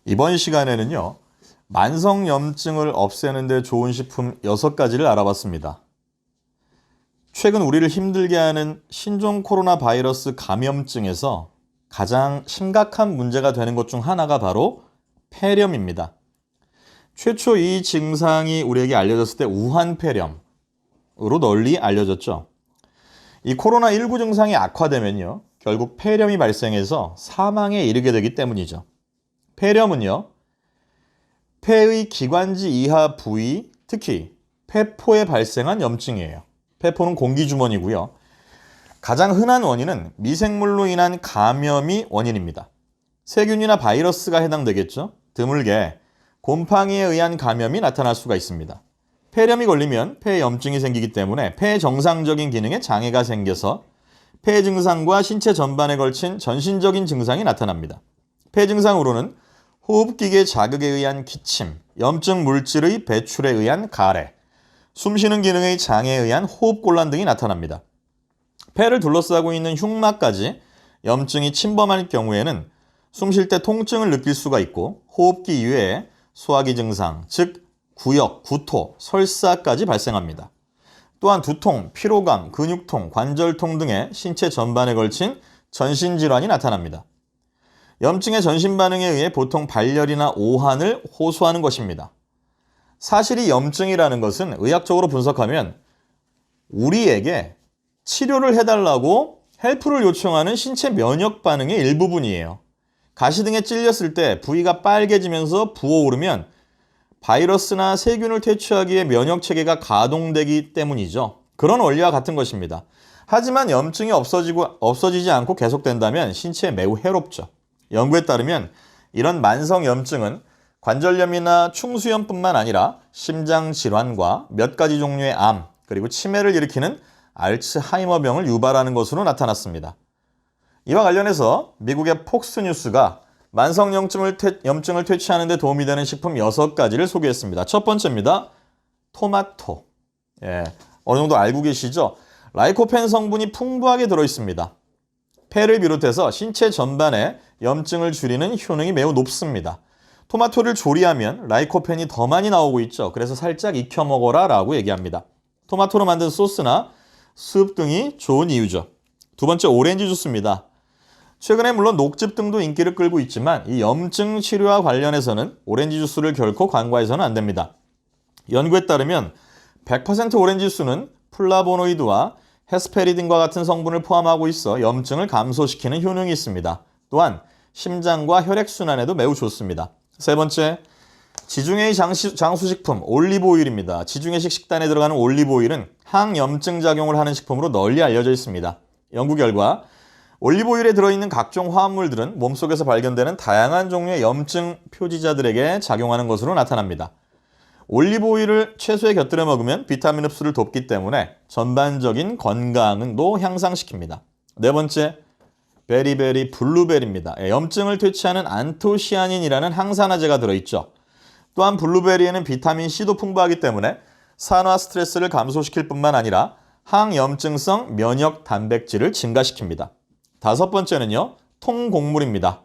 이번 시간에는요, 만성염증을 없애는 데 좋은 식품 6가지를 알아봤습니다. 최근 우리를 힘들게 하는 신종 코로나 바이러스 감염증에서 가장 심각한 문제가 되는 것 중 하나가 바로 폐렴입니다. 최초 이 증상이 우리에게 알려졌을 때 우한 폐렴으로 널리 알려졌죠. 이 코로나19 증상이 악화되면요, 결국 폐렴이 발생해서 사망에 이르게 되기 때문이죠. 폐렴은요, 폐의 기관지 이하 부위, 특히 폐포에 발생한 염증이에요. 폐포는 공기주머니고요. 가장 흔한 원인은 미생물로 인한 감염이 원인입니다. 세균이나 바이러스가 해당되겠죠. 드물게 곰팡이에 의한 감염이 나타날 수가 있습니다. 폐렴이 걸리면 폐염증이 생기기 때문에 폐 정상적인 기능에 장애가 생겨서 폐 증상과 신체 전반에 걸친 전신적인 증상이 나타납니다. 폐 증상으로는 호흡기계 자극에 의한 기침, 염증 물질의 배출에 의한 가래, 숨쉬는 기능의 장애에 의한 호흡곤란 등이 나타납니다. 폐를 둘러싸고 있는 흉막까지 염증이 침범할 경우에는 숨 쉴 때 통증을 느낄 수가 있고 호흡기 이외에 소화기 증상, 즉 구역, 구토, 설사까지 발생합니다. 또한 두통, 피로감, 근육통, 관절통 등의 신체 전반에 걸친 전신질환이 나타납니다. 염증의 전신 반응에 의해 보통 발열이나 오한을 호소하는 것입니다. 사실 이 염증이라는 것은 의학적으로 분석하면 우리에게 치료를 해달라고 헬프를 요청하는 신체 면역 반응의 일부분이에요. 가시 등에 찔렸을 때 부위가 빨개지면서 부어오르면 바이러스나 세균을 퇴치하기 위해 면역 체계가 가동되기 때문이죠. 그런 원리와 같은 것입니다. 하지만 염증이 없어지지 않고 계속된다면 신체에 매우 해롭죠. 연구에 따르면 이런 만성염증은 관절염이나 충수염뿐만 아니라 심장질환과 몇 가지 종류의 암, 그리고 치매를 일으키는 알츠하이머병을 유발하는 것으로 나타났습니다. 이와 관련해서 미국의 폭스뉴스가 만성염증을 퇴치하는 데 도움이 되는 식품 6가지를 소개했습니다. 첫 번째입니다. 토마토. 어느 정도 알고 계시죠? 라이코펜 성분이 풍부하게 들어있습니다. 폐를 비롯해서 신체 전반에 염증을 줄이는 효능이 매우 높습니다. 토마토를 조리하면 라이코펜이 더 많이 나오고 있죠. 그래서 살짝 익혀 먹어라 라고 얘기합니다. 토마토로 만든 소스나 수프 등이 좋은 이유죠. 두 번째, 오렌지 주스입니다. 최근에 물론 녹즙 등도 인기를 끌고 있지만 이 염증 치료와 관련해서는 오렌지 주스를 결코 간과해서는 안 됩니다. 연구에 따르면 100% 오렌지 주스는 플라보노이드와 헤스페리딘과 같은 성분을 포함하고 있어 염증을 감소시키는 효능이 있습니다. 또한 심장과 혈액순환에도 매우 좋습니다. 세 번째, 지중해의 장수식품 올리브오일입니다. 지중해식 식단에 들어가는 올리브오일은 항염증 작용을 하는 식품으로 널리 알려져 있습니다. 연구 결과 올리브오일에 들어있는 각종 화합물들은 몸속에서 발견되는 다양한 종류의 염증 표지자들에게 작용하는 것으로 나타납니다. 올리브오일을 채소에 곁들여 먹으면 비타민 흡수를 돕기 때문에 전반적인 건강도 향상시킵니다. 네 번째, 베리베리 블루베리입니다. 염증을 퇴치하는 안토시아닌이라는 항산화제가 들어있죠. 또한 블루베리에는 비타민C도 풍부하기 때문에 산화 스트레스를 감소시킬 뿐만 아니라 항염증성 면역 단백질을 증가시킵니다. 다섯 번째는요, 통곡물입니다.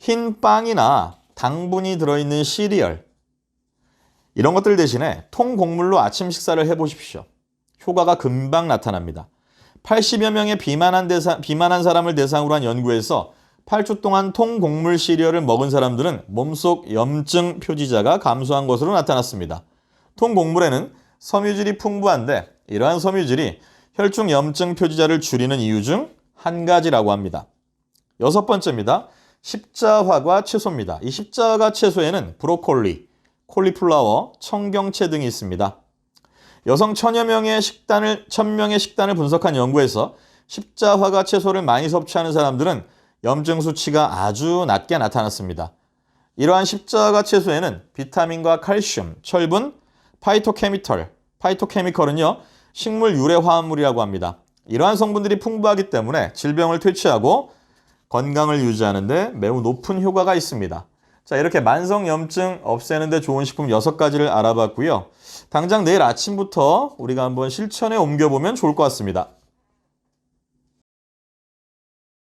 흰 빵이나 당분이 들어있는 시리얼, 이런 것들 대신에 통곡물로 아침 식사를 해보십시오. 효과가 금방 나타납니다. 80여 명의 비만한 사람을 대상으로 한 연구에서 8주 동안 통곡물 시리얼을 먹은 사람들은 몸속 염증 표지자가 감소한 것으로 나타났습니다. 통곡물에는 섬유질이 풍부한데 이러한 섬유질이 혈중 염증 표지자를 줄이는 이유 중 한 가지라고 합니다. 여섯 번째입니다. 십자화과 채소입니다. 이 십자화 채소에는 브로콜리, 콜리플라워, 청경채 등이 있습니다. 여성 1000명의 식단을 분석한 연구에서 십자화과 채소를 많이 섭취하는 사람들은 염증 수치가 아주 낮게 나타났습니다. 이러한 십자화 채소에는 비타민과 칼슘, 철분, 파이토케미컬은요, 식물 유래 화합물이라고 합니다. 이러한 성분들이 풍부하기 때문에 질병을 퇴치하고 건강을 유지하는 데 매우 높은 효과가 있습니다. 자, 이렇게 만성염증 없애는 데 좋은 식품 6가지를 알아봤고요. 당장 내일 아침부터 우리가 한번 실천에 옮겨보면 좋을 것 같습니다.